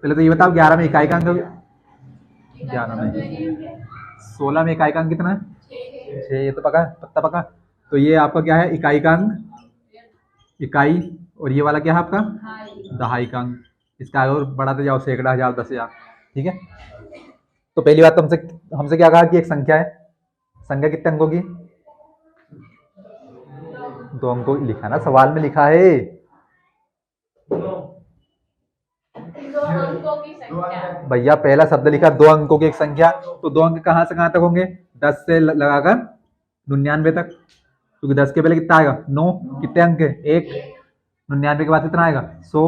पहले तो ये बताओ 11 में इकाई का अंक, 11 में 16 में इकाई का अंक कितना है? 6। ये तो पका है, पत्ता पका। तो ये आपका क्या है? इकाई का अंक, इकाई। और ये वाला क्या है आपका? दहाई का अंक। इसका और बढ़ाते जाओ, सैकड़ा, हजार, 10,000। ठीक है। तो पहली बात तो हमसे हमसे क्या कहा कि एक संख्या है। संख्या कितने अंकों की? 2 अंकों की लिखा ना, सवाल में लिखा है। भैया पहला शब्द लिखा 2 अंकों की एक संख्या, तो 2 अंक कहां से कहां तक होंगे? 10 से लगाकर 99 तक, क्योंकि 10 के पहले कितना आएगा? 9। कितने अंक है? 1। 99 के बाद कितना आएगा? 100।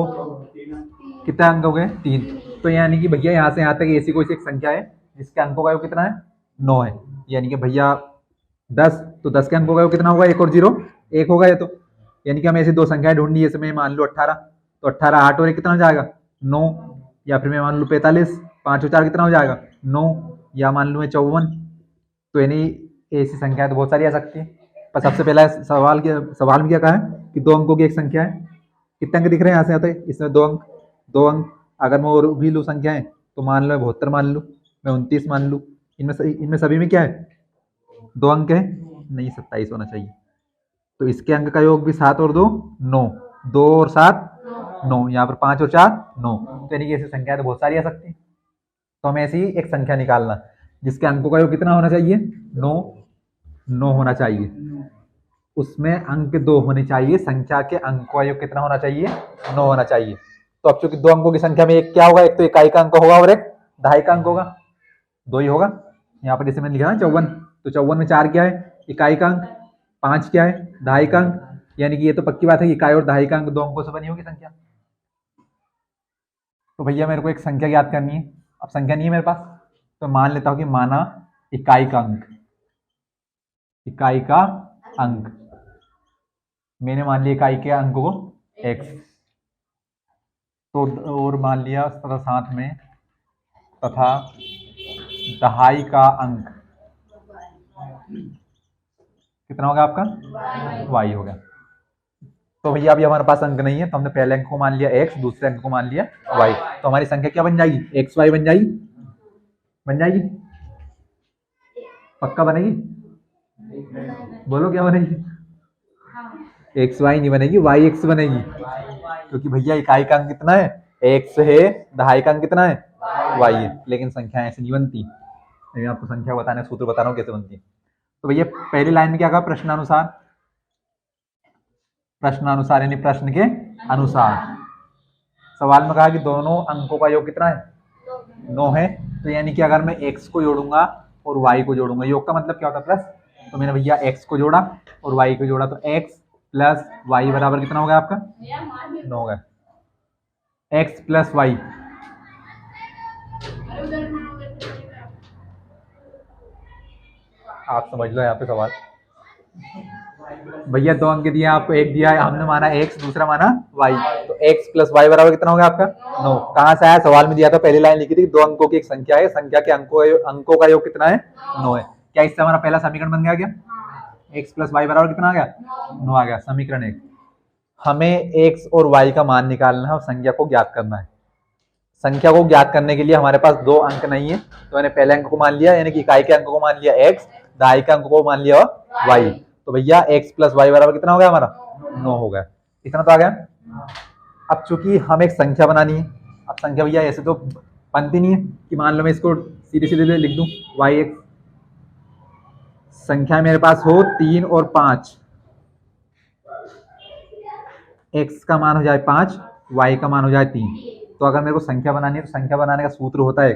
कितने अंक हो गए? 3। तो यानी कि भैया यहाँ से यहाँ तक ऐसी कोई सी एक संख्या है जिसके अंकों का योग कितना है? 9 है। यानी कि भैया 10, तो 10 के अंकों का योग कितना होगा? 1 और 0 1 होगा ये तो। यानी कि हमें ऐसी दो संख्याएं ढूंढनी है। इसमें मान लो 18, तो 18 8 और 1 कितना हो जाएगा? 9। या फिर मैं मान लूँ 45, 5 और 4 कितना हो जाएगा? 9। या मान लूँ मैं 54। तो यानी ऐसी संख्याएं तो बहुत सारी आ सकती है। पर सबसे पहला सवाल में क्या कहा है कि 2 अंकों की एक संख्या है। कितने अंक दिख रहे हैं यहाँ से यहाँ तक? इसमें 2 अंक, 2 अंक। अगर मैं और भी लूँ संख्याएं, तो मान लो 72 मान लूँ, मैं 29 मान लूँ। इनमें सभी में क्या है? 2 अंक है? नहीं, 27 होना चाहिए। तो इसके अंक का योग भी 7 और 2 9, 2 और 7 9, यहाँ पर 5 और 4 9। तो यानी कि ऐसी संख्या तो बहुत सारी आ सकती है। तो हमें ऐसी एक संख्या निकालना जिसके अंकों का योग कितना होना चाहिए? 9 9 होना चाहिए। उसमें अंक 2 होने चाहिए। संख्या के अंकों का योग कितना होना चाहिए? 9 होना चाहिए। तो अब चूंकि 2 अंकों की संख्या में एक क्या होगा? एक तो इकाई का अंक होगा और एक दहाई का अंक होगा। 2 ही होगा। यहाँ पर जैसे मैंने लिखा ना 54, तो 54 में 4 क्या है? इकाई का अंक। 5 क्या है? दहाई का अंक। यानी कि ये तो पक्की बात है कि इकाई और दहाई का अंक 2 अंकों से बनी होगी संख्या। तो भैया मेरे को एक संख्या याद करनी है। अब संख्या नहीं है मेरे पास, तो मान लेता हूं कि माना इकाई का अंक, इकाई का अंक मैंने मान लिया इकाई के अंक को x, तो और मान लिया तथा साथ में तथा दहाई का अंक कितना होगा आपका? y हो गया। तो भैया अभी हमारे पास अंक नहीं है, तो हमने पहले अंक को मान लिया x, दूसरे अंक को मान लिया y। तो हमारी संख्या क्या बन जाएगी? xy बन जाएगी। बन जाएगी? पक्का बनेगी? बोलो क्या बनेगी? एक्स वाई नहीं बनेगी, वाई एक्स बनेगी। क्योंकि भैया इकाई का अंक कितना है? एक्स है, दहाई का अंक कितना है? वाई है। लेकिन संख्या ऐसे नहीं बनती। मैं आपको संख्या बताने सूत्र बता रहा हूँ कैसे बनती है। तो भैया पहली लाइन में क्या कहा? प्रश्नानुसार। प्रश्नानुसार यानी प्रश्न के अनुसार। सवाल में कहा कि दोनों अंकों का योग कितना है? 9 है। तो यानी कि अगर मैं x को जोड़ूंगा और y को जोड़ूंगा, योग का मतलब क्या होता है? प्लस। तो मैंने भैया x को जोड़ा और y को जोड़ा, तो x प्लस वाई बराबर कितना हो गया आपका? 9 हो गया। x प्लस वाई, आप समझ लो यहाँ पे सवाल। भैया 2 अंक दिए आपको, एक दिया है, हमने माना x, दूसरा माना y। तो x प्लस वाई बराबर कितना हो गया आपका? 9। कहाँ से आया? सवाल में दिया था, पहली लाइन लिखी थी 2 अंकों की एक संख्या है, संख्या के अंकों का योग कितना है? 9 है। क्या इससे हमारा पहला समीकरण बन गया क्या? x प्लस वाई बराबर कितना आ गया? 9 आ गया। समीकरण 1। हमें x और y का मान निकालना है और संख्या को ज्ञात करना है। संख्या को ज्ञात करने के लिए हमारे पास 2 अंक नहीं है, तो मैंने पहले अंक को मान लिया, यानी कि इकाई के अंक को मान लिया x, दहाई के अंक को मान लिया y। तो भैया x प्लस वाई बराबर कितना हो गया हमारा? 9 हो गया। इतना तो आ गया। अब चूंकि हमें एक संख्या बनानी है, अब संख्या भैया ऐसे तो बनती नहीं है कि मान लो मैं इसको सीधे सीधे लिख दूं वाई एक्स। संख्या मेरे पास हो 3 और 5, x का मान हो जाए 5, y का मान हो जाए 3। तो अगर मेरे को संख्या बनानी है, तो संख्या बनाने का सूत्र होता है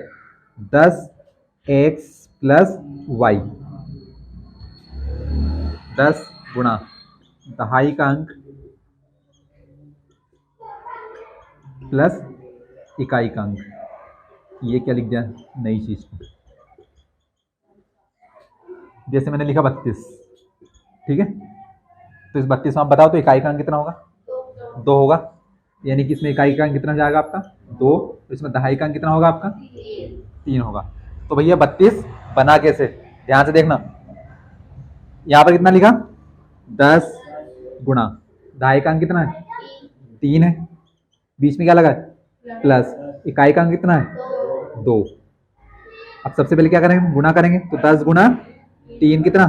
10x प्लस वाई, 10 गुणा दहाई का अंक प्लस इकाई का अंक। ये क्या लिख दिया नई चीज को? जैसे मैंने लिखा 32, ठीक है। तो इस 32 में आप बताओ तो इकाई का अंक कितना होगा? 2 होगा। यानी कि इसमें इकाई का अंक कितना जाएगा आपका? 2। तो इसमें दहाई का अंक कितना होगा आपका? 3 होगा। तो भैया 32 बना कैसे? ध्यान से देखना, यहाँ पर कितना लिखा? 10 गुणा दहाई का अंक कितना है? 3 है, बीच में क्या लगा है प्लस, इकाई का अंक कितना है 2। अब सबसे पहले क्या करेंगे, गुणा करेंगे, तो 10 गुणा 3 कितना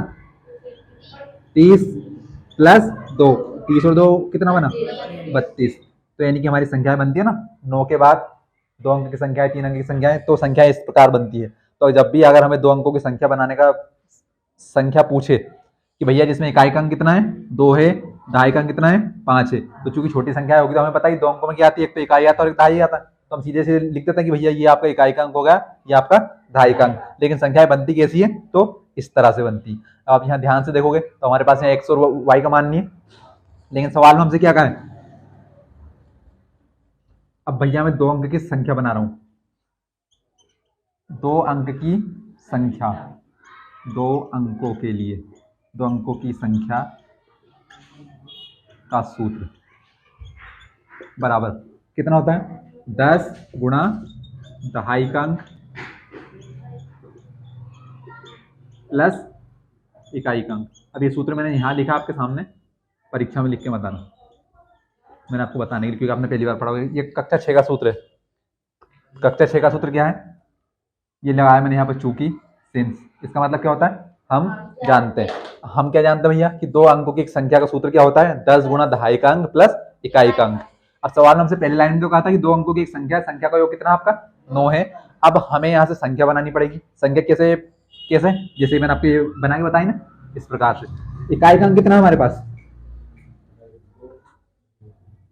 30 प्लस 2, 30 और 2 कितना बना 32। तो यानी कि हमारी संख्या बनती है ना 9 के बाद 2 अंक की संख्या है, 3 अंक की संख्या है, तो संख्या इस प्रकार बनती है। तो जब भी अगर हमें 2 अंकों की संख्या बनाने का संख्या पूछे कि भैया जिसमें इकाई का अंक कितना है 2 है, दहाई का अंक कितना है 5 है, तो चूंकि छोटी संख्या होगी तो हमें पता ही 2 अंकों में क्या आती है, एक तो इकाई आता है और एक दहाई आता है, तो हम सीधे से लिख देते हैं कि भैया ये आपका इकाई का अंक हो गया, ये आपका दहाई का अंक। लेकिन संख्याएं बनती कैसी है, तो इस तरह से बनती। आप यहाँ ध्यान से देखोगे तो हमारे पास यहाँ x और y का मान नहीं है, लेकिन सवाल में हमसे क्या कहा है, अब भैया मैं 2 अंक की संख्या बना रहा हूं, 2 अंक की संख्या, 2 अंकों के लिए 2 अंकों की संख्या का सूत्र बराबर कितना होता है 10 गुणा दहाई का अंक प्लस इकाई का अंक। अब ये सूत्र मैंने यहाँ लिखा आपके सामने, परीक्षा में लिख के बताना, मैंने आपको बताने के लिए, क्योंकि आपने पहली बार पढ़ा होगा। ये कक्षा 6 का सूत्र है। कक्षा 6 का सूत्र क्या है, ये लगाया मैंने यहाँ पर चूंकि सिंस, इसका मतलब क्या होता है हम जानते हैं। हम क्या जानते हैं भैया कि 2 अंकों की एक संख्या का सूत्र क्या होता है 10 गुणा दहाई का अंक प्लस इकाई का अंक। अब सवाल में हमसे पहले लाइन में तो कहा था कि 2 अंकों की एक संख्या, संख्या का योग कितना आपका 9 है। अब हमें यहाँ से संख्या बनानी पड़ेगी। संख्या कैसे कैसे, जैसे मैंने आपको ये बना के बताई ना, इस प्रकार से। इकाई का अंक कितना है हमारे पास,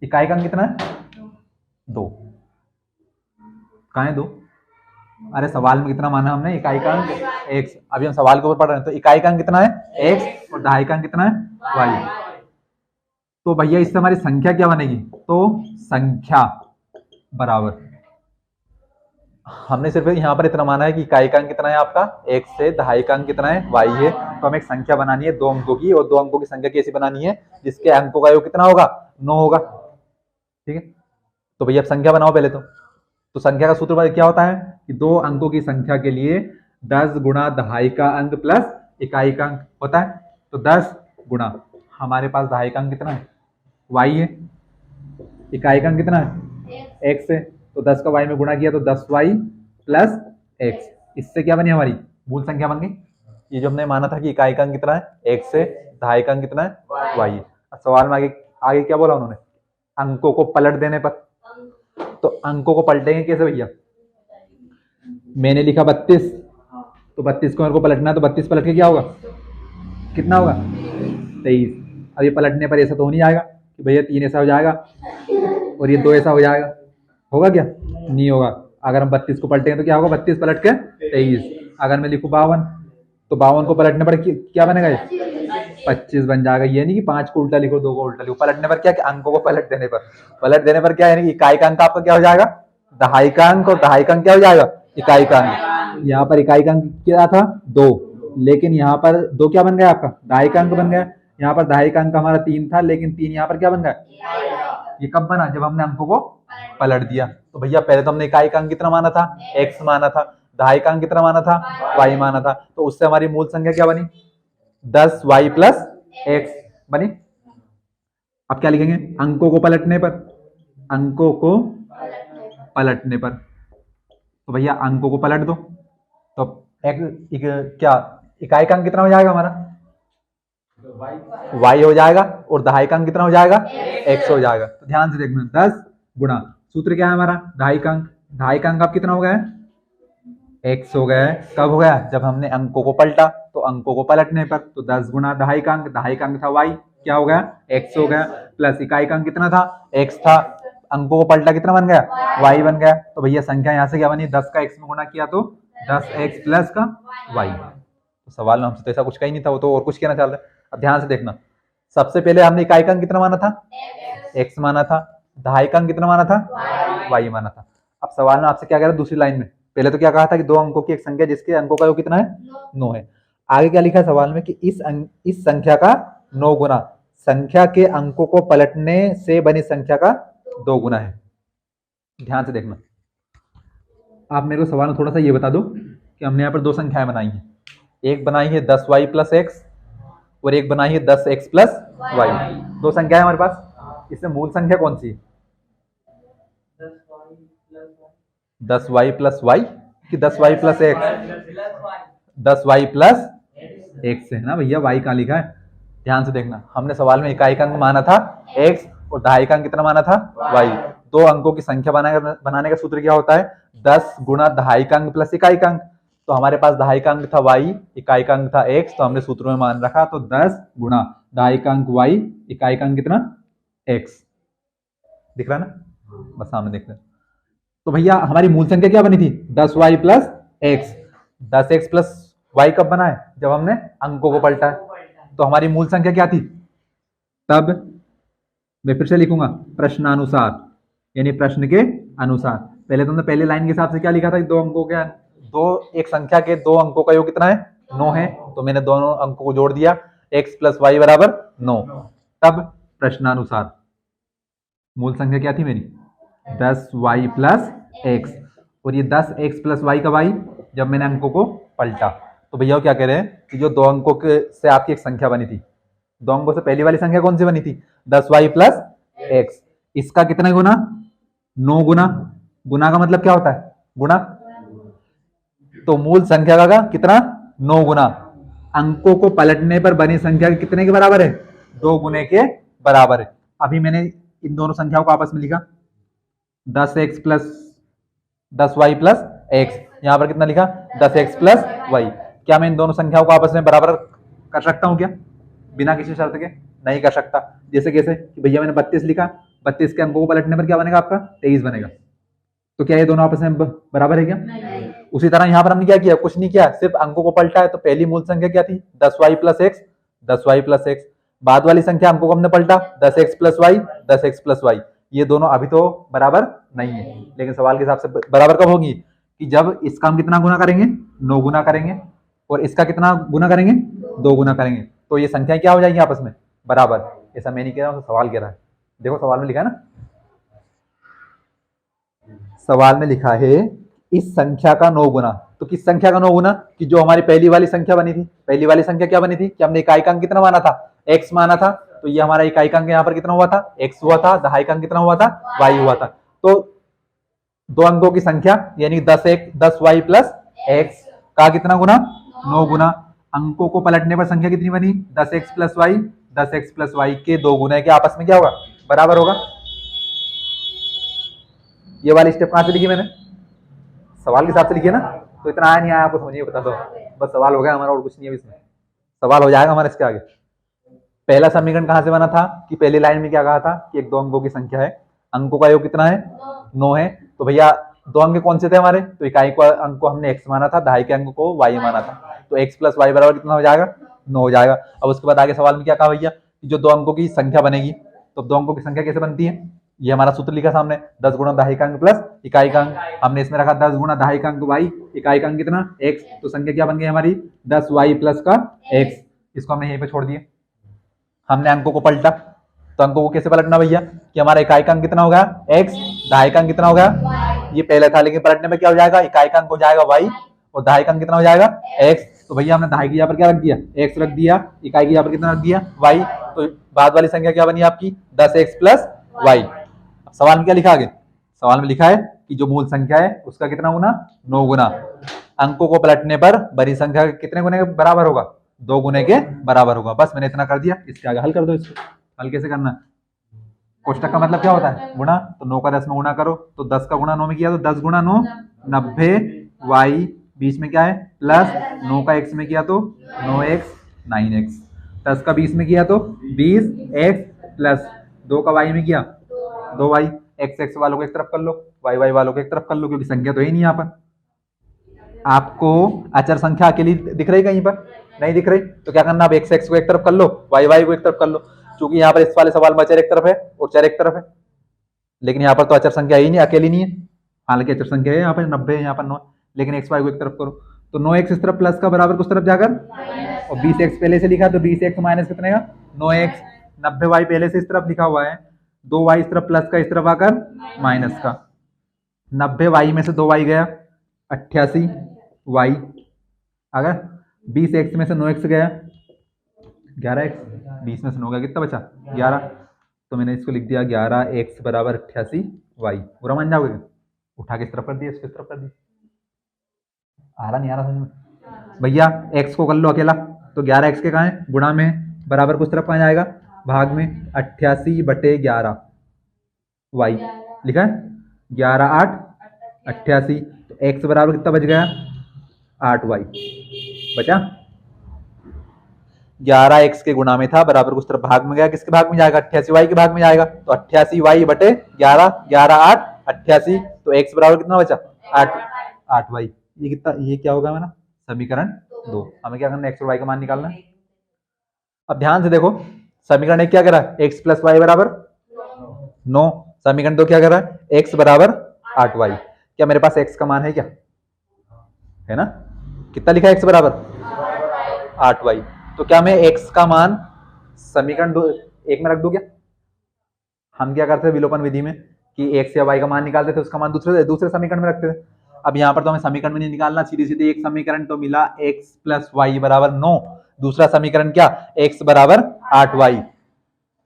इकाई का अंक कितना है 2। कहाँ है 2, अरे सवाल में कितना माना हमने, इकाई का अंक x। अभी हम सवाल के ऊपर पढ़ रहे हैं, तो इकाई का अंक कितना है x और दहाई का अंक कितना है y। तो भैया इससे हमारी संख्या क्या बनेगी, तो संख्या बराबर, हमने सिर्फ यहाँ पर इतना माना है कि इकाई का अंक कितना है आपका x है, दहाई का अंक कितना है y है। तो हमें एक संख्या बनानी है 2 अंकों की, और 2 अंकों की संख्या कैसी बनानी है, जिसके अंकों का योग कितना होगा 9 होगा। ठीक है, तो भैया अब संख्या बनाओ पहले तो संख्या का सूत्र क्या होता है कि 2 अंकों की संख्या के लिए 10 गुणा दहाई का अंक प्लस इकाई का अंक होता है। तो 10 गुणा, हमारे पास दहाई का अंक कितना है y है, इकाई का अंक कितना है x है, तो 10 का y में गुणा किया तो 10y प्लस x। इससे क्या बनी हमारी मूल संख्या बन गई। ये जो हमने माना था कि इकाई का अंक कितना है x है, दहाई का अंक कितना है y है। अब सवाल में आगे आगे क्या बोला उन्होंने, अंकों को पलट देने पर। तो अंकों को पलटेंगे कैसे भैया, मैंने लिखा 32, तो 32 को मेरे को पलटना है, तो 32 पलट के क्या होगा, कितना होगा 23। अब ये पलटने पर ऐसा तो नहीं आएगा कि भैया 3 ऐसा हो जाएगा और ये 2 ऐसा हो जाएगा, होगा क्या, नहीं होगा। अगर हम 32 को पलटेंगे तो क्या होगा, 32 पलट के 23। अगर मैं लिखूं 52, तो 52 को पलटने पर क्या बनेगा, 25 बन जाएगा। ये नहीं कि 5 को उल्टा लिखो 2 को उल्टा लिखो, पलटने पर क्या, कि अंकों को पलट देने पर क्या, यानी कि इकाई का अंक आपका क्या हो जाएगा दहाई का अंक, और दहाई का अंक क्या हो जाएगा इकाई का अंक। यहाँ पर इकाई का अंक क्या था 2, लेकिन यहाँ पर 2 क्या बन गया आपका दहाई का अंक बन गया। यहाँ पर दहाई का अंक हमारा 3 था, लेकिन 3 यहाँ पर क्या बन गया, ये कब बना, जब हमने अंकों को पलट दिया। तो भैया पहले तो हमने इकाई का अंक कितना माना था x माना था, दहाई का अंक कितना माना था y माना था, तो उससे हमारी मूल संख्या क्या बनी 10y प्लस x बनी। अब क्या लिखेंगे, अंकों को पलटने पर, अंकों को पलटने पर, तो भैया अंकों को पलट दो, तो क्या इकाई का अंक कितना हो जाएगा हमारा y हो जाएगा, और दहाई का अंक कितना हो जाएगा x हो जाएगा। तो ध्यान से देखना, 10 गुणा, सूत्र क्या है हमारा दहाई का अंक, दहाई का अंक अब कितना हो गया है x हो गया है। कब हो गया, जब हमने अंकों को पलटा, तो अंकों को पलटने पर, तो 10 गुणा दहाई का अंक था y, क्या हो गया x हो गया, प्लस इकाई का अंक कितना था x था, अंकों को पलटा कितना बन गया y बन गया। तो भैया संख्या यहाँ से क्या बनी, 10 का x में गुणा किया तो 10x प्लस का y। तो सवाल में हमसे तो ऐसा कुछ कहीं नहीं था, वो तो और कुछ कहना चाह रहा है। अब ध्यान से देखना, सबसे पहले हमने इकाई का अंक कितना माना था x माना था, दहाई का अंक कितना माना था y माना था। अब सवाल में आपसे क्या कह रहा है दूसरी लाइन में, पहले तो क्या कहा था कि 2 अंकों की एक संख्या जिसके अंकों का योग कितना है 9 है। आगे क्या लिखा है सवाल में कि इस संख्या का 9 गुना संख्या के अंकों को पलटने से बनी संख्या का 2 गुना है। ध्यान से देखना, आप मेरे को सवाल में थोड़ा सा ये बता दो कि हमने यहाँ पर 2 संख्याएं बनाई हैं, एक बनाई है 10y प्लस x और एक बनाई है 10x प्लस y। 2 संख्याएं हमारे पास, इसमें मूल संख्या कौन सी है, 10y प्लस वाई कि 10y plus x? 10y plus x है ना भैया, y कहाँ लिखा है? ध्यान से देखना, हमने सवाल में इकाई का अंक माना था x और दहाई का अंक कितना माना था y। दो अंकों की संख्या बनाने का सूत्र क्या होता है? 10 गुणा दहाई का अंक प्लस इकाई का अंक। तो हमारे पास दहाई का अंक था y, इकाई का अंक था x, तो हमने सूत्र में मान रखा, तो 10 गुणा दहाई का अंक y, इकाई का अंक कितना? x। दिख रहा ना? बस सामने देख रहे। तो भैया हमारी मूल संख्या क्या बनी थी? 10y plus x. 10x plus y कब बना है? जब हमने अंकों को पलटा है। तो हमारी मूल संख्या क्या थी? तब मैं फिर से लिखूंगा, प्रश्नानुसार, यानी प्रश्न के अनुसार। पहले तुमने पहले लाइन के हिसाब से क्या लिखा था? दो अंकों के एक संख्या के दो अंकों का योग कितना है? 9 है। तो मैंने दोनों अंकों को जोड़ दिया, x प्लस वाई बराबर 9। तब प्रश्नानुसार मूल संख्या क्या थी मेरी? 10y plus x. और ये 10x प्लस वाई कब आई? जब मैंने अंकों को पलटा। तो भैया क्या कह रहे हैं कि जो दो अंकों के से आपकी एक संख्या बनी थी, दो अंकों से पहली वाली संख्या कौन सी बनी थी? 10y plus x. इसका कितना गुना? 9 गुना। गुना का मतलब क्या होता है? गुना। तो मूल संख्या का कितना? 9 गुना। अंकों को पलटने पर बनी संख्या कितने के बराबर है? 2 गुने के बराबर है। अभी मैंने इन दोनों संख्याओं को आपस में लिखा, 10x plus 10y plus x. यहां पर कितना लिखा? 10x plus Y. क्या मैं इन दोनों संख्याओं को आपस में बराबर कर सकता हूं क्या? बिना किसी शर्त के? नहीं कर सकता। जैसे कैसे कि भैया मैंने 32 लिखा, 32 के अंकों को पलटने पर क्या बनेगा आपका? 23 बनेगा। तो क्या ये दोनों आपस में बराबर है क्या? उसी तरह यहां पर हमने क्या किया? कुछ नहीं किया, सिर्फ अंकों को पलटा है। तो पहली मूल संख्या क्या थी? 10y plus x, 10y plus x. बाद वाली संख्या अंकों को हमने पलटा, 10x plus Y, 10x plus Y. ये दोनों अभी तो बराबर नहीं है, लेकिन सवाल के हिसाब से बराबर कब होगी? कि जब इसका हम कितना गुना करेंगे? 9 गुना करेंगे, और इसका कितना गुना करेंगे? 2 गुना करेंगे। तो ये संख्या क्या हो जाएगी आपस में? बराबर। ऐसा मैं नहीं कह रहा हूं, सवाल कह रहा है। देखो सवाल में लिखा है ना, सवाल में लिखा है इस संख्या का 9 गुना। तो किस संख्या का 9 गुना? कि जो हमारी पहली वाली संख्या बनी थी। पहली वाली संख्या क्या बनी थी? कि हमने इकाई का अंक कितना माना था? x माना था। तो ये हमारा इकाई का अंक यहाँ पर कितना हुआ था? x हुआ था। दहाई का अंक कितना हुआ था? y हुआ था। तो दो अंकों की संख्या यानी 10y प्लस एक्स का कितना गुना? 9 गुना। अंकों को पलटने पर संख्या कितनी बनी? 10x plus Y, 10x plus Y के 2 गुना के आपस में क्या होगा? बराबर होगा। ये वाली स्टेप कहां से लिखी मैंने? सवाल के हिसाब से लिखिए ना। तो इतना आया नहीं आया आपको समझिए, बता दो। बस सवाल हो गया हमारा, और कुछ नहीं है इसमें। सवाल हो जाएगा हमारा इसके आगे। पहला समीकरण कहां से बना था? कि पहली लाइन में क्या कहा था? कि एक दो अंकों की संख्या है, अंकों का योग कितना है? 9 है। तो भैया दो अंक कौन से थे हमारे? तो इकाई को अंक को हमने x माना था, दहाई के अंक को y माना था। तो x प्लस वाई बराबर कितना हो जाएगा? 9 हो जाएगा। अब उसके बाद आगे सवाल में क्या कहा भैया? कि जो दो अंकों की संख्या बनेगी, तो दो अंकों की संख्या कैसे बनती है? ये हमारा सूत्र लिखा सामने, 10 गुणा दहाई का अंक प्लस इकाई का अंक। हमने इसमें रखा 10 गुणा दहाई का अंक y, इकाई का अंक कितना? x। तो संख्या क्या बन गई हमारी? 10y प्लस का x। इसको हमने यहीं पे छोड़ दिए। हमने अंकों को पलटा, तो अंकों को कैसे पलटना भैया? कि हमारा इकाई का अंक कितना होगा? x, दहाई का अंक कितना होगा? ये पहले था, लेकिन पलटने में क्या हो जाएगा? इकाई का अंक हो जाएगा y, और दहाई का अंक कितना हो जाएगा? x। तो भैया हमने दहाई की यहाँ पर क्या रख दिया? x रख दिया। इकाई की यहाँ पर कितना रख दिया? y। तो बाद वाली संख्या क्या बनी आपकी? 10x plus Y. सवाल में क्या लिखा आगे? सवाल में लिखा है कि जो मूल संख्या है उसका कितना गुना? 9 गुना। अंकों को पलटने पर बड़ी संख्या कितने गुने के बराबर होगा? 2 गुने के बराबर होगा। बस मैंने इतना कर दिया। इसके आगे हल कर दो। इसको हल कैसे करना है? कोष्टक का मतलब क्या होता है? गुणा। तो 9 का 10 में गुणा करो, तो 10 का गुणा 9 में किया तो 10 गुणा 9 90 y, बीच में क्या है? प्लस 9 का x में किया तो 9x 9x। 10 का 20 में किया तो 20x प्लस 2 का y में किया 2y। x वालों को एक तरफ कर लो, y वालों को एक तरफ कर लो, क्योंकि संख्या तो है ही नहीं यहाँ पर। आपको अचर संख्या अकेली दिख रही कहीं पर? नहीं दिख रही। तो क्या करना? अब x को एक तरफ कर लो, y को एक तरफ कर लो, क्योंकि यहाँ पर इस वाले सवाल में अचर एक तरफ है और चर एक तरफ है। लेकिन यहाँ पर तो अचर संख्या ही नहीं, अकेली नहीं है। हालांकि अचर संख्या है यहाँ पर 90 है, यहाँ पर 9, लेकिन x y को एक तरफ करो तो 9x इस तरफ प्लस का बराबर कुछ तरफ जाकर, और 20x पहले से लिखा तो 20x माइनस कितने का? 9x। 90y पहले से इस तरफ लिखा हुआ है, 2y इस तरफ प्लस का, इस तरफ आकर माइनस का। 90y में से 2y गया 88y, अगर 20x में से 9x गया 11x, 20 में से 9 गया कितना बचा? 11। तो मैंने इसको लिख दिया 11x बराबर 88y। बुरा मान जाओगे? उठा के इस तरफ कर दिया, इसको इस तरफ कर दिया। आ रहा नहीं आ रहा समझ में भैया? x को कर लो अकेला, तो 11x के कहाँ है? गुणा में बराबर कुछ तरफ कहाँ जाएगा? भाग में 88/11 y लिखा है 11 8 88, तो x बराबर कितना बच गया? 8y बचा। 11x के गुणा में था, बराबर कुछ तरफ भाग में गया, किसके भाग में जाएगा? 88y के भाग में जाएगा, तो 88y बटे 11, 11 8 88, तो x बराबर कितना बचा? 8y। ये कितना, ये क्या होगा मेरा? समीकरण 2। हमें क्या करना है? x और y का मान निकालना है। अब ध्यान से देखो, समीकरण 1 क्या कह रहा है? x प्लस वाई बराबर 9। समीकरण 2 क्या कह रहा है? x बराबर 8y। क्या मेरे पास x का मान है? क्या है ना? कितना लिखा है x बराबर 8y? तो क्या मैं x का मान समीकरण 1 में रख दूं? क्या हम क्या करते थे विलोपन विधि में कि x या y का मान निकालते थे, उसका मान दूसरे समीकरण में रखते थे। अब यहाँ पर तो हमें समीकरण में नहीं निकालना, सीधी सीधी एक समीकरण तो मिला x प्लस वाई बराबर 9, दूसरा समीकरण क्या? x बराबर 8y।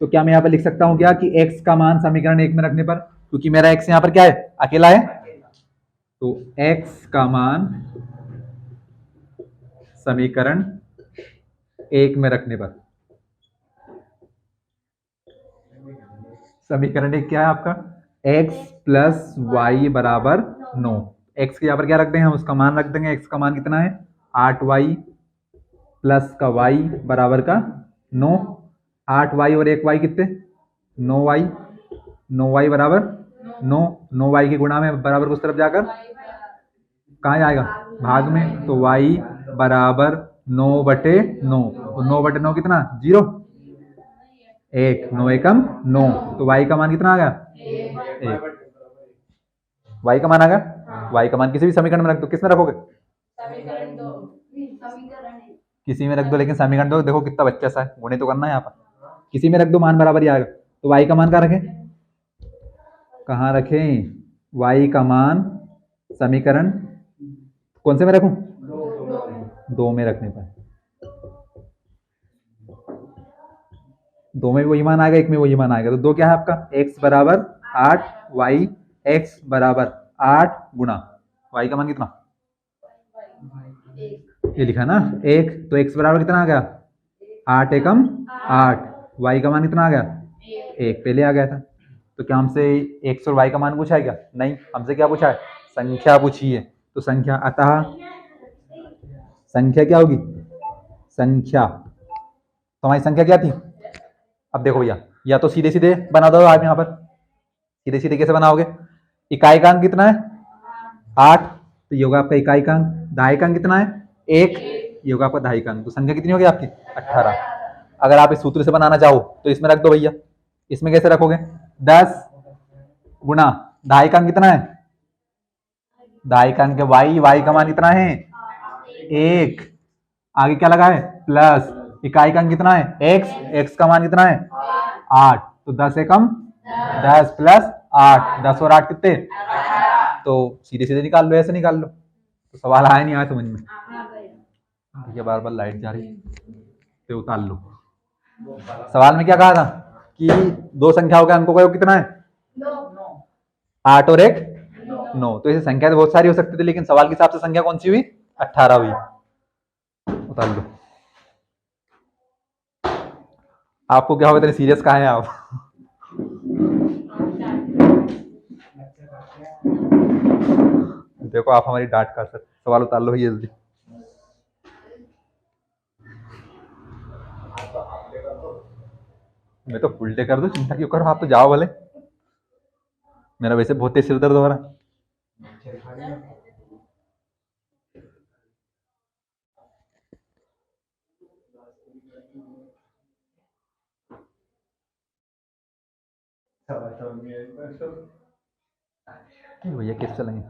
तो क्या मैं यहाँ पर लिख सकता हूँ क्या कि x का मान समीकरण 1 में रखने पर, क्योंकि मेरा x यहाँ पर क्या है? अकेला है, तो x का मान समीकरण 1 में रखने पर, समीकरण 1 क्या है आपका? x प्लस वाई बराबर 9। x के यहाँ पर क्या रख देंगे हम? उसका मान रख देंगे। x का मान कितना है? 8y प्लस का y बराबर का 9। 8y और 1y कितने? 9y। 9y बराबर 9। 9y के गुणा में बराबर उस तरफ जाकर कहाँ जाएगा? भाग में, तो y बराबर 9/9। तो 9/9 कितना? 0 1, 9 एकम 9, तो y का मान कितना आ गया? 1। y का मान आ गया। y का मान किसी भी समीकरण में रख दो। किस में रखोगे? किसी में रख दो, लेकिन समीकरण तो देखो कितना बच्चा सा है, गुणे तो करना है यहाँ पर। किसी में रख दो, मान बराबर ही आएगा। तो y का मान कहाँ रखें? कहाँ रखें? y का मान समीकरण कौन से में रखूं? 2 में रखने पर। 2 में भी वही मान आएगा, 1 में वही मान आएगा। तो 2 क्या है आपका? x बराबर 8 y, x बराबर 8 गुणा y का मान कितना? ये लिखा ना 1, तो x बराबर कितना आ गया? 8 एकम 8, y का मान कितना आ गया? 1 पहले आ गया था। तो क्या हमसे x और y का मान पूछा है? क्या नहीं, हमसे क्या पूछा है? संख्या पूछी है। तो संख्या, अतः संख्या क्या होगी? संख्या, तो हमारी संख्या क्या थी? अब देखो भैया, या तो सीधे सीधे बना दो आप यहाँ पर। सीधे सीधे कैसे बनाओगे? इकाई का अंक कितना है? 8, तो ये होगा आपका इकाई का अंक। दहाई का अंक कितना है? 1, ये होगा आपका दहाई का अंक। तो संख्या कितनी होगी आपकी? 18। अगर आप इस सूत्र से बनाना चाहो तो इसमें रख दो भैया। इसमें कैसे रखोगे? 10 गुणा दहाई का अंक कितना है? दहाई का अंक वाई, वाई का मान कितना है? 1। आगे क्या लगा है? प्लस इकाई का अंक कितना है? x, x का मान कितना है? 8, तो 10 एकम 10 प्लस 8, 10 और 8 कितने? तो सीधे सीधे निकाल लो, ऐसे निकाल लो। तो सवाल आया नहीं आया समझ में? ये बार बार लाइट जा रही तो उतार लो। सवाल में क्या कहा था कि दो संख्याओं के अंकों का योग कितना है? 8 और 1 9। तो ऐसे संख्या तो बहुत सारी हो सकती थी, लेकिन सवाल के हिसाब से संख्या कौन सी हुई? 18 हुई। उतार लो। आपको क्या होगा? इतने सीरियस कहाँ है आप? देखो आप हमारी डांट खा सर। सवाल उतार लो भैया जल्दी। मैं तो उल्टे कर दो, चिंता क्यों करो? आप तो जाओ भले, मेरा वैसे बहुत तेज सिर दर्द हो रहा है। भैया कैसे चलेंगे?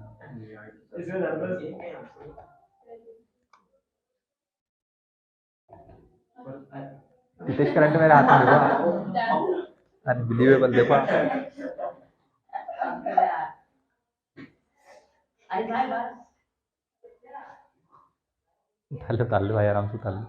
हितेश करंट मेरे हाथ में देखो, अनबिलीवेबल देखो। उतार लो भाई, आराम से उतार लो।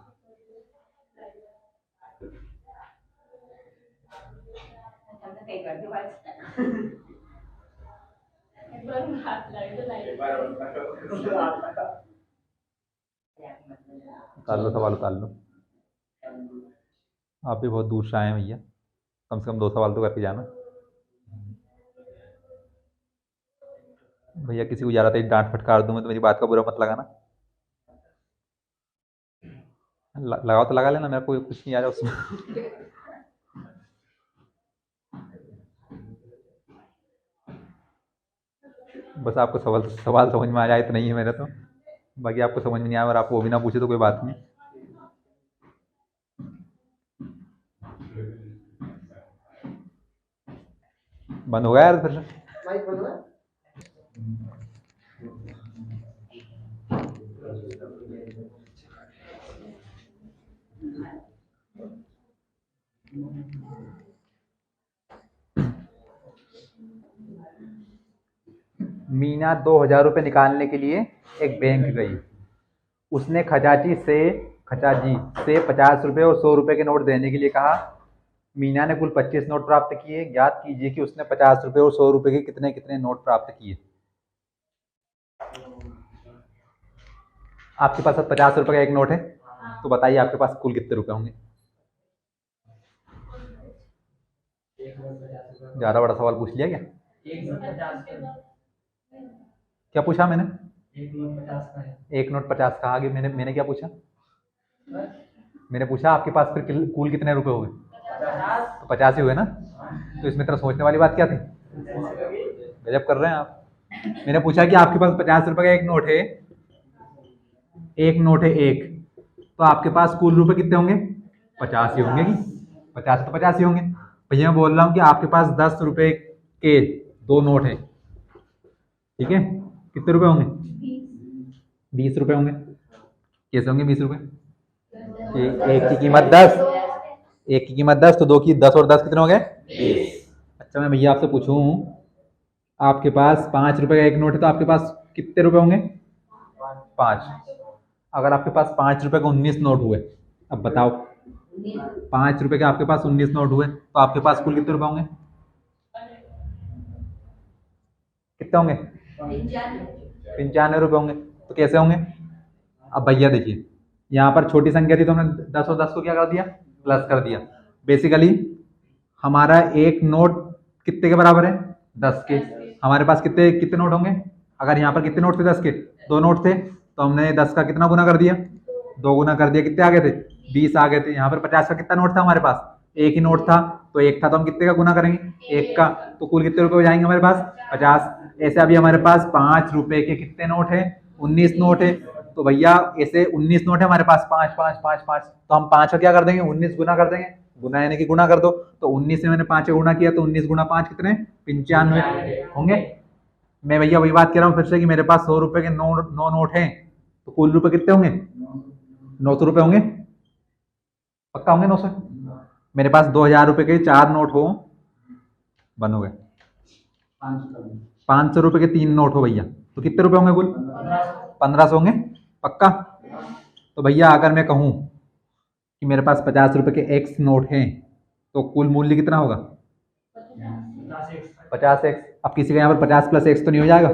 उतार लो सवाल, उतार लो। आप भी बहुत दूर से आए हैं भैया, कम से कम 2 सवाल तो करके जाना। भैया किसी को ज़्यादा तेज डांट फटकार दूंगा तो मेरी बात का बुरा मत लगाना। लगाओ तो लगा लेना, मेरा कोई कुछ नहीं आ रहा उसमें। बस आपको सवाल सवाल समझ में आ जाए तो नहीं है मेरा तो, बाकी आपको समझ में नहीं आया और आप वो भी ना पूछे तो कोई बात नहीं। बंद हो गया यार फिर से। मीना 2000 रुपये निकालने के लिए एक बैंक गई। उसने खचाची से 50 रुपये और 100 रुपये के नोट देने के लिए कहा। मीना ने कुल 25 नोट प्राप्त किए। ज्ञात कीजिए कि उसने 50 रुपये और 100 रुपये के कितने कितने नोट प्राप्त किए। आपके पास 50 रुपये का एक नोट है, तो बताइए आपके पास कुल कितने रुपए होंगे। ज़्यादा बड़ा सवाल पूछ लिया क्या? क्या पूछा मैंने? एक नोट 50 का। आगे मैंने क्या पूछा? मैंने पूछा आपके पास फिर कुल कितने रुपए हो गए? तो 50 ही हुए ना। तो इसमें तरह सोचने वाली बात क्या थी? गजब कर रहे हैं आप। मैंने पूछा कि आपके पास 50 रुपए का एक नोट है, एक, तो आपके पास कुल रुपए कितने होंगे? 50 ही होंगे। 50 तो 50 ही होंगे। भैया मैं बोल रहा हूँ कि आपके पास 10 रुपए के 2 नोट हैं, ठीक है? कितने रुपए होंगे? 20 रुपए होंगे। कैसे होंगे 20 रुपए? एक की कीमत 10, एक की कीमत 10, तो 2 की 10 और 10 कितने हो गए? 20। अच्छा मैं भैया आपसे पूछूं, आपके पास 5 रुपए का एक नोट है, तो आपके पास कितने रुपए होंगे? 5। अगर आपके पास 5 रुपए का 19 नोट हुए, अब बताओ 5 रुपए के आपके पास 19 नोट हुए, तो आपके पास कुल कितने रुपए होंगे? कितने होंगे? 95 रुपए होंगे। तो कैसे होंगे? अब भैया देखिए, यहाँ पर छोटी संख्या थी तो हमने 10 और 10 को क्या कर दिया? प्लस कर दिया। बेसिकली हमारा एक नोट कितने के बराबर है? 10 के। हमारे पास कितने कितने नोट होंगे? अगर यहाँ पर कितने नोट थे? 10 के 2 नोट थे, तो हमने 10 का कितना गुना कर दिया? 2 गुना कर दिया। कितने आ गए थे? 20 आ गए थे। यहाँ पर 50 का कितना नोट था हमारे पास? एक ही नोट था, तो एक था तो हम कितने का गुना करेंगे? 1 का। तो कुल कितने रुपए हो जाएंगे हमारे पास? 50। ऐसे अभी हमारे पास 5 रुपए के कितने नोट है? 19 नोट है। तो भैया ऐसे 19 नोट है हमारे पास, 5 5 5 5, तो हम 5 का क्या कर देंगे? 19 गुना कर देंगे। गुना यानी कि गुना कर दो। तो 19 से मैंने 5 का गुना किया, तो 19 गुना 5 कितने? 95 होंगे। मैं भैया वही बात कह रहा हूँ फिर से कि मेरे पास 100 रुपए के 9 नोट हैं, तो कुल रुपए कितने होंगे? 900 रुपए होंगे। पक्का होंगे 900? मेरे पास 2000 रुपए के 4 नोट हो, बन हो गए। 500 रुपए के 3 नोट हो भैया, तो कितने रुपए होंगे कुल? 1500 होंगे। पक्का? तो भैया अगर मैं कहूँ कि मेरे पास 50 रुपए के एक्स नोट हैं, तो कुल मूल्य कितना होगा? 50x। अब किसी का यहाँ पर 50 प्लस एक्स तो नहीं हो जाएगा?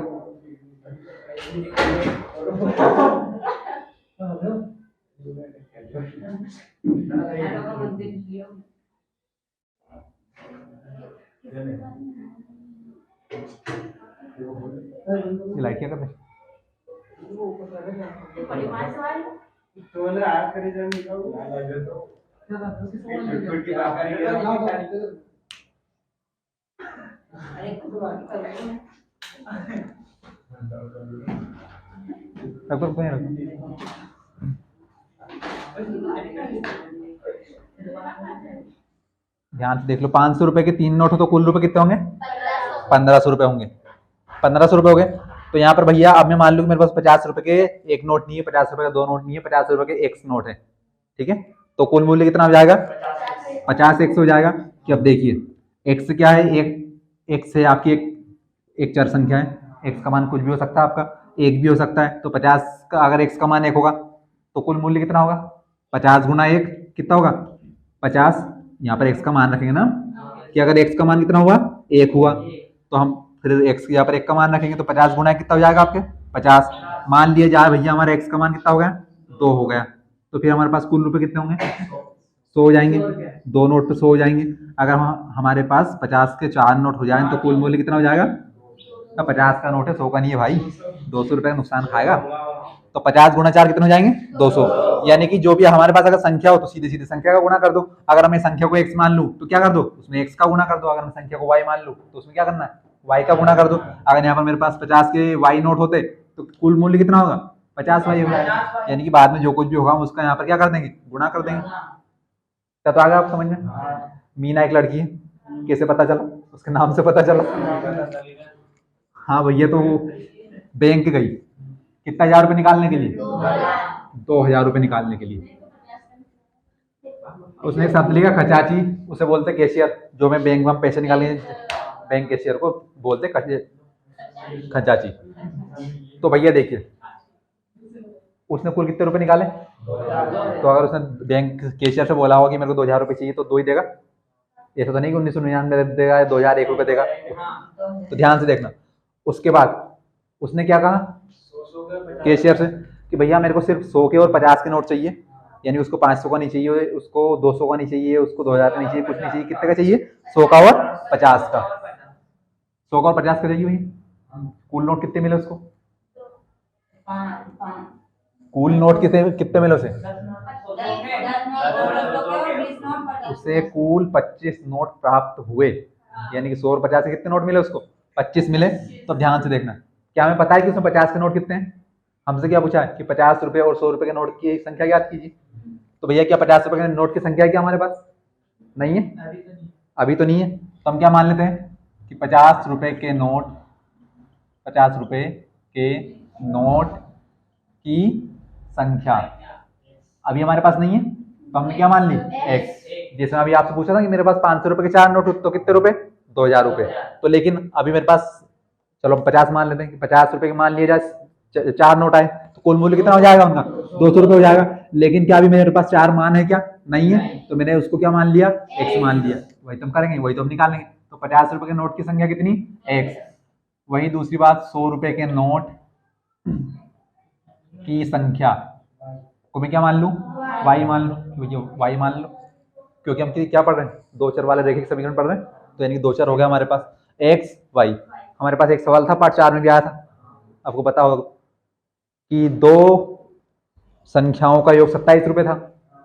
लाइक क्या कर ध्यान से देख लो, 500 रुपए के 3 नोट हो तो कुल रुपए कितने होंगे? 1500 रुपए होंगे। 1500 रुपए हो गए। तो यहाँ पर भैया अब मैं मान लूँ कि मेरे पास 50 रुपए के एक नोट नहीं है, 50 रुपए का 2 नोट नहीं है, 50 रुपए के एक्स नोट है, ठीक है? तो कुल मूल्य कितना हो जाएगा? 50 एक्स हो जाएगा। कि अब देखिए एक्स क्या है? एक्स है आपकी एक चर संख्या है। एक्स का मान कुछ भी हो सकता है, आपका एक भी हो सकता है। तो 50 का अगर एक्स का मान 1 होगा तो कुल मूल्य कितना होगा? 50 गुना 1 कितना होगा? 50। यहाँ पर एक्स का मान रखेंगे ना कि अगर एक्स का मान कितना हुआ? 1 हुआ, तो हम फिर x यहाँ पर 1 का मान रखेंगे तो 50 गुना कितना हो जाएगा आपके 50। मान लिया जाए भैया हमारा x का मान कितना हो गया 2 हो गया, तो फिर हमारे पास कुल रुपए कितने होंगे 100 हो जाएंगे। 2 नोट पे 100 हो जाएंगे। अगर हमारे पास 50 के 4 नोट हो जाए तो कुल मूल्य कितना हो जाएगा। तो 50 का नोट है 100 का नहीं है भाई, 200 रुपए का नुकसान खाएगा। तो 50 गुना 4 कितने हो जाएंगे 200। यानी कि जो भी हमारे पास अगर संख्या हो तो सीधे सीधे संख्या का गुना कर दो। अगर मैं संख्या को x मान लूं तो क्या कर दो उसमें x का गुना कर दो। अगर मैं संख्या को y मान लूं तो उसमें क्या करना है y का गुना कर दो। अगर यहाँ पर मेरे पास 50 के y नोट होते तो कुल मूल्य कितना होगा 50y होगा। यानी कि बाद में जो कुछ भी होगा उसका यहाँ पर क्या कर देंगे गुना कर देंगे। क्या तो आ गया आप समझ में। मीना एक लड़की है, कैसे पता चला उसके नाम से पता चला। हाँ भैया तो बैंक गई कितना 1000 रुपए निकालने के लिए 2000 रुपए निकालने के लिए। उसने एक शब्द लिखा खचाची, उसे बोलते कैशियर। जो मैं बैंक में पैसे निकालने बैंक कैशियर को बोलते खचाची। तो भैया देखिए उसने कुल कितने रुपए निकाले। तो अगर उसने बैंक कैशियर से बोला होगा कि मेरे को 2000 रुपए चाहिए तो 2 ही देगा। ऐसा तो नहीं कि 1999 देगा या 2001 रुपए देगा। तो ध्यान से देखना। उसके बाद उसने क्या कहा कैशियर से कि भैया मेरे को सिर्फ 100 के और 50 के नोट चाहिए। यानी उसको 500 का नहीं चाहिए, उसको 200 का नहीं चाहिए, उसको 2000 का नहीं चाहिए, कुछ नहीं चाहिए। कितने का चाहिए 100 का और 50 का। 100 का और 50 का चाहिए भैया। कुल नोट कितने मिले उसको कुल नोट कितने मिले उसे कुल 25 नोट प्राप्त हुए। यानी कि 100 और 50 के कितने नोट मिले उसको 25 मिले। तो ध्यान से देखना क्या हमें पता है कि उसमें 50 के नोट कितने हैं। हमसे क्या पूछा है कि 50 रुपए और 100 रुपए के नोट की संख्या ज्ञात कीजिए। तो भैया क्या 50 रुपए के नोट की संख्या क्या हमारे पास नहीं है, अभी तो नहीं है। तो हम क्या मान लेते हैं कि 50 रुपए के नोट 50 रुपए के नोट की संख्या अभी हमारे पास नहीं है तो हमने क्या मान ली x। जैसे अभी आपसे पूछा था कि मेरे पास 500 रुपए के 4 नोट तो कितने रुपए 2000 रुपए। तो लेकिन अभी मेरे पास चलो 50 मान लेते हैं कि 50 रुपए के मान लिए जाए 4 नोट आए तो कुल मूल्य कितना हो जाएगा उनका 200 रुपए हो जाएगा। लेकिन क्या अभी मेरे पास 4 मान है क्या नहीं है, तो मैंने उसको क्या मान लिया x मान लिया। वही तो हम करेंगे, वही तो हम निकालेंगे। तो 50 रुपए के नोट की संख्या कितनी x। वही दूसरी बात 100 रुपए के नोट की संख्या को मैं क्या मान लूं y मान लूं, y मान लूं क्योंकि हम क्या पढ़ रहे हैं दो चर वाले रेखिक समीकरण पढ़ रहे हैं। तो यानी कि दो चर हो गया हमारे पास x y। हमारे पास एक सवाल था पार्ट 4 में भी आया था, आपको पता होगा कि दो संख्याओं का योग 27 रुपए था।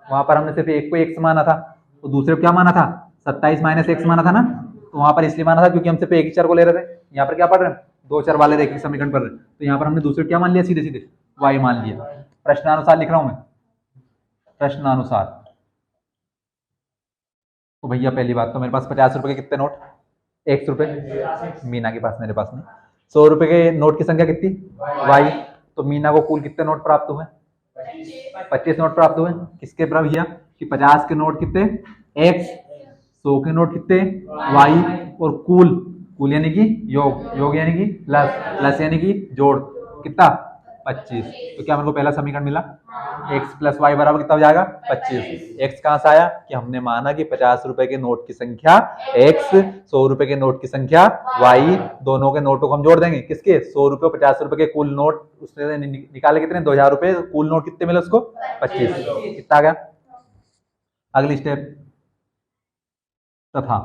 वहां पर हमने सिर्फ एक को x माना था तो दूसरे को क्या माना था 27 माइनस x माना था ना। तो वहां पर इसलिए माना था क्योंकि हम सिर्फ एक ही चर को ले रहे थे। यहाँ पर क्या पढ़ रहे हैं दो चर वाले रेखिक समीकरण पढ़ रहे हैं। तो यहाँ पर हमने दूसरे क्या मान लिया सीधे सीधे y मान लिया। प्रश्नानुसार लिख रहा हूं मैं प्रश्नानुसार। तो भैया पहली बात तो मेरे पास 50 रुपए के कितने नोट 100 रुपए मीना के पास मेरे पास नहीं। 100 रुपए के नोट की संख्या कितनी y। तो मीना को कुल कितने नोट प्राप्त हुए 25 नोट प्राप्त हुए। किसके बराबर भैया कि 50 के नोट कितने x, 100 के नोट कितने y और कुल कुल यानी कि योग यानी कि प्लस यानी कि जोड़ कितना 25। तो क्या मेरे को पहला समीकरण मिला x प्लस वाई बराबर कितना हो जाएगा 25। x कहां से आया कि हमने माना कि 50 रुपए के नोट की संख्या x, 100 रुपए के नोट की संख्या y, दोनों के नोटों को हम जोड़ देंगे किसके 100 रुपए 50 रुपए के कुल नोट उसने निकाले कितने 2000 रुपए। कुल नोट कितने मिले उसको 25। कितना आ गया। अगली स्टेप तथा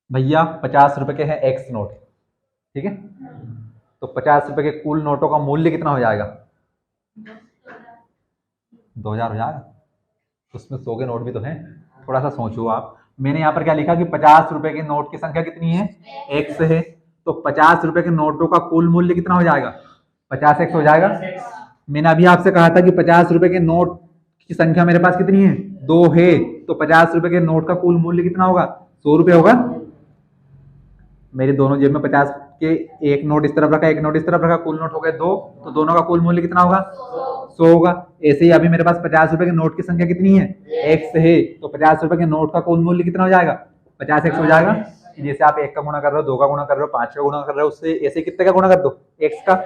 भैया 50 रुपए के हैं x नोट ठीक है। तो 50 रुपए के कुल नोटों का मूल्य कितना हो जाएगा 2000 हो जाएगा। उसमें 100 के नोट भी तो हैं, थोड़ा सा सोचो आप। मैंने यहाँ पर क्या लिखा कि 50 रुपए के नोट की संख्या कितनी है x है। तो 50 रुपए के नोटों का कुल मूल्य कितना हो जाएगा 50x हो जाएगा। मैंने अभी आपसे कहा था कि 50 रुपए के नोट की संख्या मेरे पास कितनी है 2 है। तो 50 रुपए के नोट का कुल मूल्य कितना होगा 100 रुपए होगा। मेरी दोनों जेब में 50 के एक नोट इस तरफ रखा एक नोट इस तरफ रखा, कुल नोट हो गए 2। तो दोनों का कुल मूल्य कितना होगा 100 होगा। ऐसे ही अभी मेरे पास 50 रुपए के नोट की संख्या कितनी है x है। तो 50 रुपए के नोट का कुल मूल्य कितना हो जाएगा 50x हो जाएगा। जैसे आप 1 का गुणा कर रहे हो 2 का गुणा कर रहे हो 5 का गुणा कर रहे हो उससे ऐसे कितने का गुणा कर दो x का।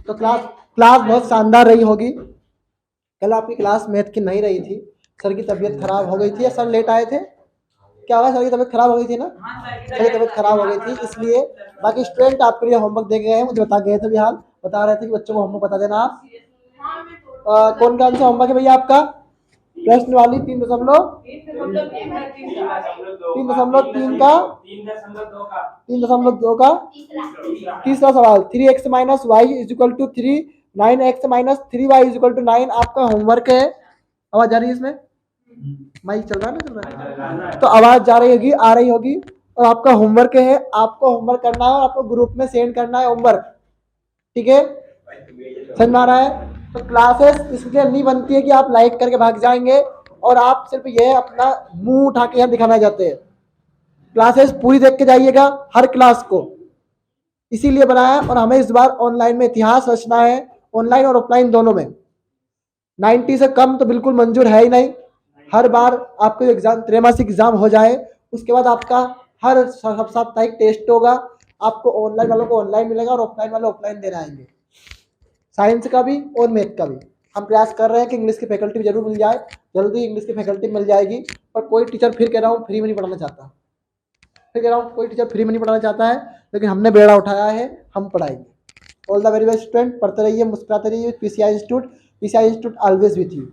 तो क्लास बहुत शानदार रही होगी। कल आपकी क्लास मैथ की नहीं रही थी, सर की तबीयत खराब हो गई थी या सर लेट आए थे? क्या हुआ, सर की तबीयत खराब हो गई थी ना? सर की तबीयत खराब हो गई थी इसलिए। बाकी स्टूडेंट आपके लिए होमवर्क दे के गए हैं, मुझे बता गए थे बिहार, बता रहे थे कि बच्चों को होमवर्क बता देना आप। कौन कौन सा होमवर्क है भैया आपका? प्रश्न वाली 3.3 का 3.2 का तीसरा सवाल 3x minus Y is equal to 3, 9x minus 3y is equal to 9 आपका होमवर्क है। आवाज आ रही है इसमें? माइक चल रहा है ना? चल रहा है तो आवाज जा रही होगी, आ रही होगी। और आपका होमवर्क है, आपको होमवर्क करना है और आपको ग्रुप में सेंड करना है होमवर्क, ठीक है? समझ में आ रहा है? तो क्लासेस इसलिए नहीं बनती है कि आप लाइक करके भाग जाएंगे और आप सिर्फ ये अपना मुंह उठा के यहाँ दिखाना चाहते हैं। क्लासेस पूरी देख के जाइएगा, हर क्लास को, इसीलिए बनाया। और हमें इस बार ऑनलाइन में इतिहास रचना है, ऑनलाइन और ऑफलाइन दोनों में। 90 से कम तो बिल्कुल मंजूर है ही नहीं। हर बार आपको एग्जाम, त्रैमासिक एग्जाम हो जाए, उसके बाद आपका हर साप्ताहिक टेस्ट होगा। आपको ऑनलाइन वालों को ऑनलाइन मिलेगा और ऑफलाइन वाले ऑफलाइन देने आएंगे, साइंस का भी और मैथ का भी। हम प्रयास कर रहे हैं कि इंग्लिश की फैकल्टी भी जरूर मिल जाए, जल्दी इंग्लिश की फैकल्टी मिल जाएगी। पर कोई टीचर, फिर कह रहा हूँ, फ्री में नहीं पढ़ाना चाहता। फिर कह रहा हूँ, कोई टीचर फ्री में नहीं पढ़ाना चाहता है, लेकिन हमने बेड़ा उठाया है, हम पढ़ाएंगे। All the very best student, पढ़ते रहिए, मुस्कुराते रहिए। PCI institute, PCI institute always with you.